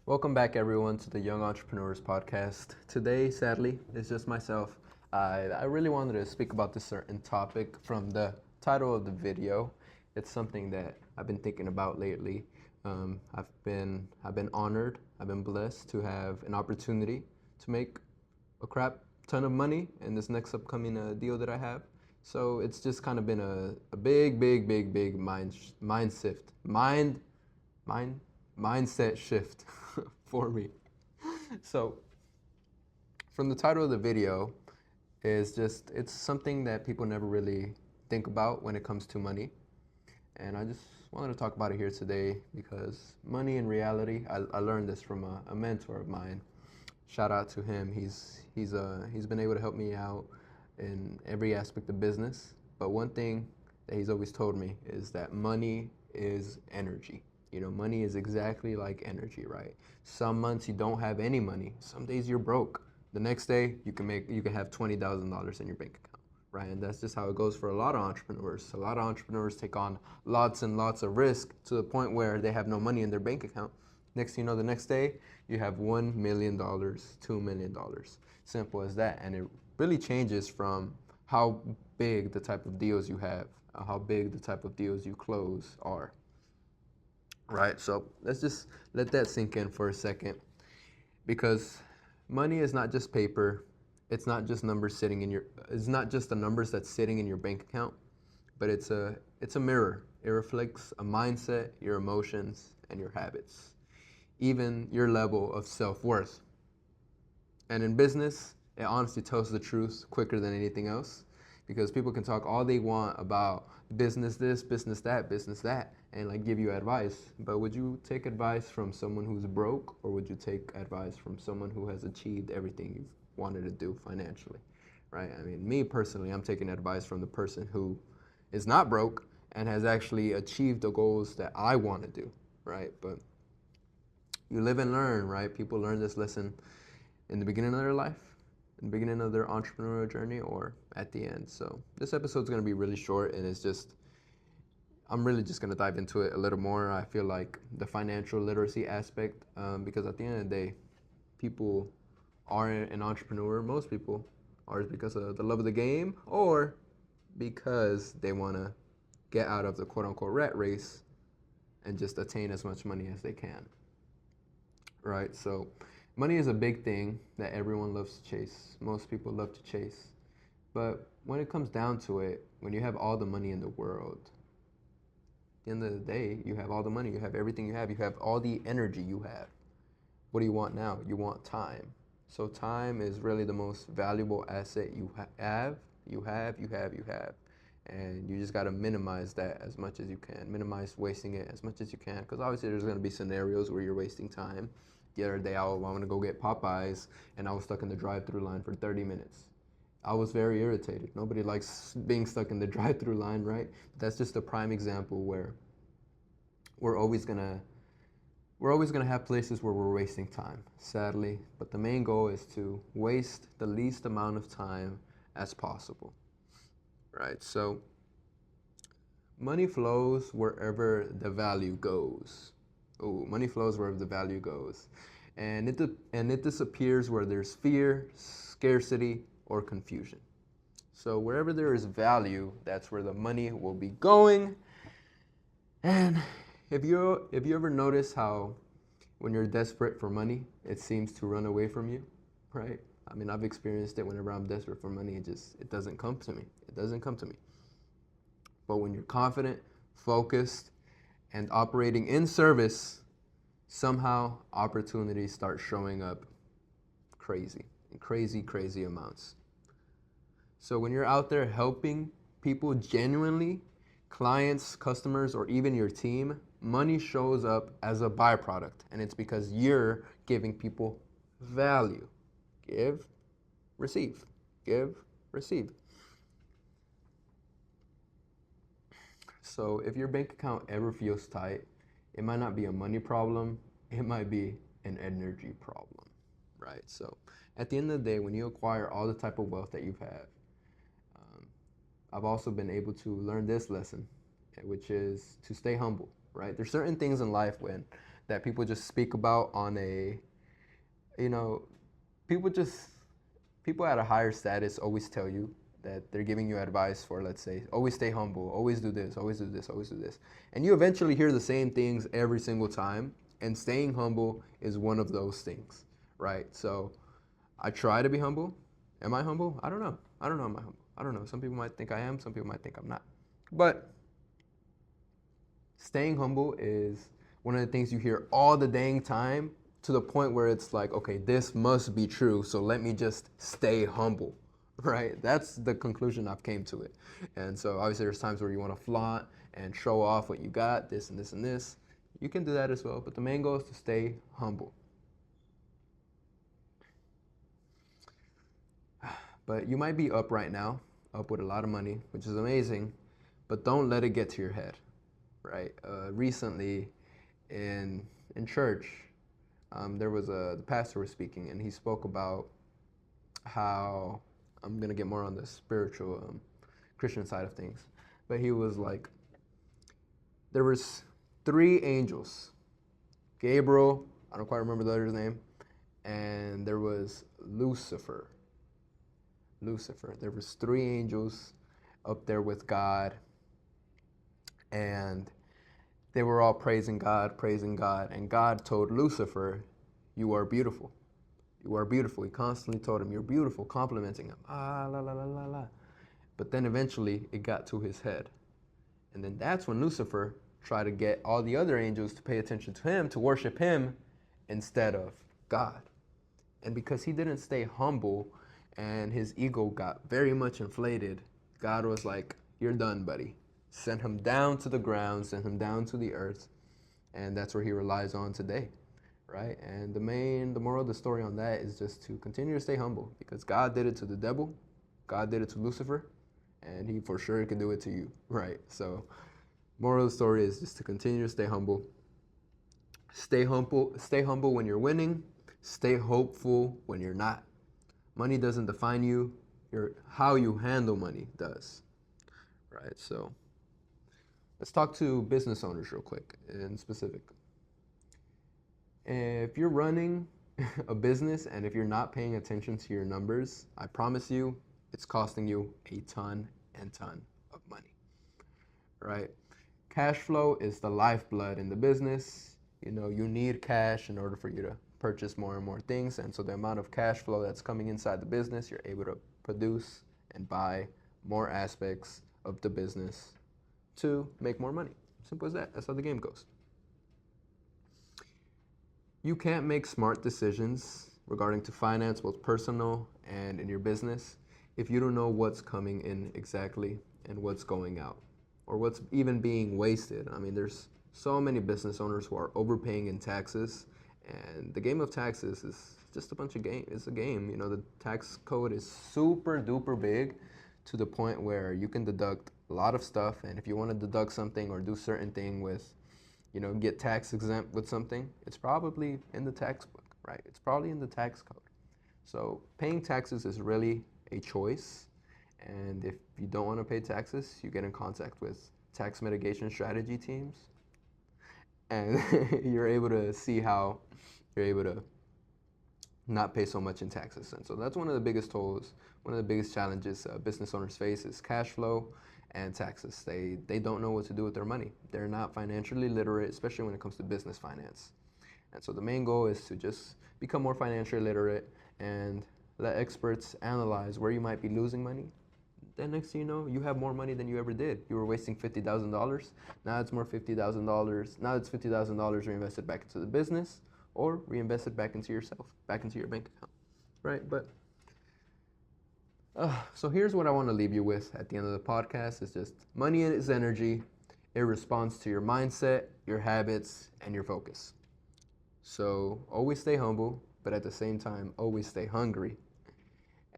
Welcome back, everyone, to the Young Entrepreneurs Podcast. Today, sadly, it's just myself. I really wanted to speak about this certain topic from the title of the video. It's something that I've been thinking about lately. I've been honored. I've been blessed to have an opportunity to make a crap ton of money in this next upcoming deal that I have. So it's just kind of been a big mind shift, mind mindset shift for me. So from the title of the video is just it's something that people never really think about when it comes to money. And I just wanted to talk about it here today because money in reality, I learned this from a mentor of mine. Shout out to him. He's been able to help me out in every aspect of business. But one thing that he's always told me is that money is energy. Money is exactly like energy, right? Some months you don't have any money. Some days you're broke. The next day you can have $20,000 in your bank account, right? And that's just how it goes for a lot of entrepreneurs. A lot of entrepreneurs take on lots and lots of risk to the point where they have no money in their bank account. Next thing you know, the next day you have $1 million, $2 million. Simple as that. And it really changes from how big the type of deals you have, how big the type of deals you close are. Right, so let's just let that sink in for a second because money is not just paper. It's not just the numbers that's sitting in your bank account, but it's a mirror. It reflects a mindset, your emotions, and your habits, even your level of self-worth. And in business, it honestly tells the truth quicker than anything else because people can talk all they want about business this, business that, and like give you advice. But would you take advice from someone who's broke, or would you take advice from someone who has achieved everything you've wanted to do financially? Right? I mean, me personally, I'm taking advice from the person who is not broke and has actually achieved the goals that I want to do, right? But you live and learn, right? People learn this lesson in the beginning of their life, in the beginning of their entrepreneurial journey, or at the end. So this episode's going to be really short, and I'm really just going to dive into it a little more. I feel like the financial literacy aspect, because at the end of the day, people are an entrepreneur. Most people are because of the love of the game or because they want to get out of the quote unquote rat race and just attain as much money as they can. Right? So money is a big thing that everyone loves to chase. Most people love to chase. But when it comes down to it, when you have all the money in the world, at the end of the day, you have all the money, you have everything you have all the energy you have. What do you want now? You want time. So time is really the most valuable asset you have. And you just got to minimize that as much as you can. Minimize wasting it as much as you can. Because obviously there's going to be scenarios where you're wasting time. The other day I wanted to go get Popeyes and I was stuck in the drive-through line for 30 minutes. I was very irritated. Nobody likes being stuck in the drive-through line, right? That's just a prime example where we're always gonna we're always gonna have places where we're wasting time, sadly. But the main goal is to waste the least amount of time as possible, right? So money flows wherever the value goes. Oh, money flows wherever the value goes, and it disappears where there's fear, scarcity, or confusion. So wherever there is value, that's where the money will be going. And if you ever notice how when you're desperate for money, it seems to run away from you, right? I mean, I've experienced it whenever I'm desperate for money. It doesn't come to me. It doesn't come to me. But when you're confident, focused, and operating in service, somehow opportunities start showing up crazy, in crazy amounts. So when you're out there helping people genuinely, clients, customers, or even your team, money shows up as a byproduct. And it's because you're giving people value. Give, receive. Give, receive. So if your bank account ever feels tight, it might not be a money problem, it might be an energy problem, right? So at the end of the day, when you acquire all the type of wealth that you've had, I've also been able to learn this lesson, which is to stay humble, right? There's certain things in life that people just speak about on a, you know, people just, people at a higher status always tell you that they're giving you advice for, let's say, always stay humble, always do this, always do this, always do this. And you eventually hear the same things every single time. And staying humble is one of those things, right? So I try to be humble. Am I humble? I don't know. I don't know am I humble. I don't know. Some people might think I am. Some people might think I'm not. But staying humble is one of the things you hear all the dang time, to the point where it's like, okay, this must be true, so let me just stay humble, right? That's the conclusion I've came to it. And so obviously there's times where you want to flaunt and show off what you got, this and this and this. You can do that as well, but the main goal is to stay humble. But you might be up right now, up with a lot of money, which is amazing, but don't let it get to your head, right? Recently in church, there was the pastor was speaking, and he spoke about how, I'm gonna get more on the spiritual Christian side of things, but he was like, there was 3 angels, Gabriel, I don't quite remember the other's name, and there was Lucifer. There was 3 angels up there with God, and they were all praising God, and God told Lucifer, you are beautiful. You are beautiful. He constantly told him, you're beautiful, complimenting him. Ah, la, la, la, la, la. But then eventually it got to his head. And then that's when Lucifer tried to get all the other angels to pay attention to him, to worship him instead of God. And because he didn't stay humble and his ego got very much inflated, God was like, you're done, buddy. Sent him down to the ground, sent him down to the earth. And that's where he relies on today, right? And the moral of the story on that is just to continue to stay humble, because God did it to the devil, God did it to Lucifer, and he for sure can do it to you, right? So moral of the story is just to continue to stay humble. Stay humble when you're winning. Stay hopeful when you're not. Money doesn't define you. How you handle money does, right? So let's talk to business owners real quick in specific. If you're running a business and if you're not paying attention to your numbers, I promise you, it's costing you a ton and ton of money, right? Cash flow is the lifeblood in the business. You know, you need cash in order for you to purchase more and more things. And so the amount of cash flow that's coming inside the business, you're able to produce and buy more aspects of the business to make more money. Simple as that. That's how the game goes. You can't make smart decisions regarding to finance, both personal and in your business, if you don't know what's coming in exactly and what's going out, or what's even being wasted. I mean, there's so many business owners who are overpaying in taxes, and the game of taxes is just a bunch of game. It's a game. You know, the tax code is super duper big, to the point where you can deduct a lot of stuff, and if you want to deduct something or do certain thing with, you know, get tax exempt with something, it's probably in the textbook, right? It's probably in the tax code. So paying taxes is really a choice. And if you don't want to pay taxes, you get in contact with tax mitigation strategy teams. And you're able to see how you're able to not pay so much in taxes. And so that's one of the biggest tools, one of the biggest challenges business owners face is cash flow and taxes. They don't know what to do with their money. They're not financially literate, especially when it comes to business finance. And so the main goal is to just become more financially literate and let experts analyze where you might be losing money. Then next thing you know, you have more money than you ever did. You were wasting $50,000. Now it's more $50,000. Now it's $50,000 reinvested back into the business, or reinvested back into yourself, back into your bank account, right? But so here's what I want to leave you with at the end of the podcast is just money is energy. It responds to your mindset, your habits, and your focus. So always stay humble, but at the same time, always stay hungry.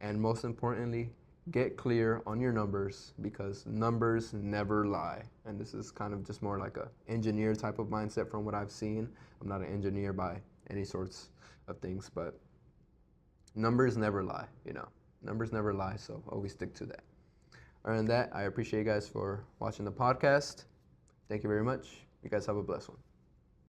And most importantly, get clear on your numbers, because numbers never lie. And this is kind of just more like a engineer type of mindset from what I've seen. I'm not an engineer by any sorts of things, but numbers never lie, you know. Numbers never lie, so always stick to that. Other than that, I appreciate you guys for watching the podcast. Thank you very much. You guys have a blessed one.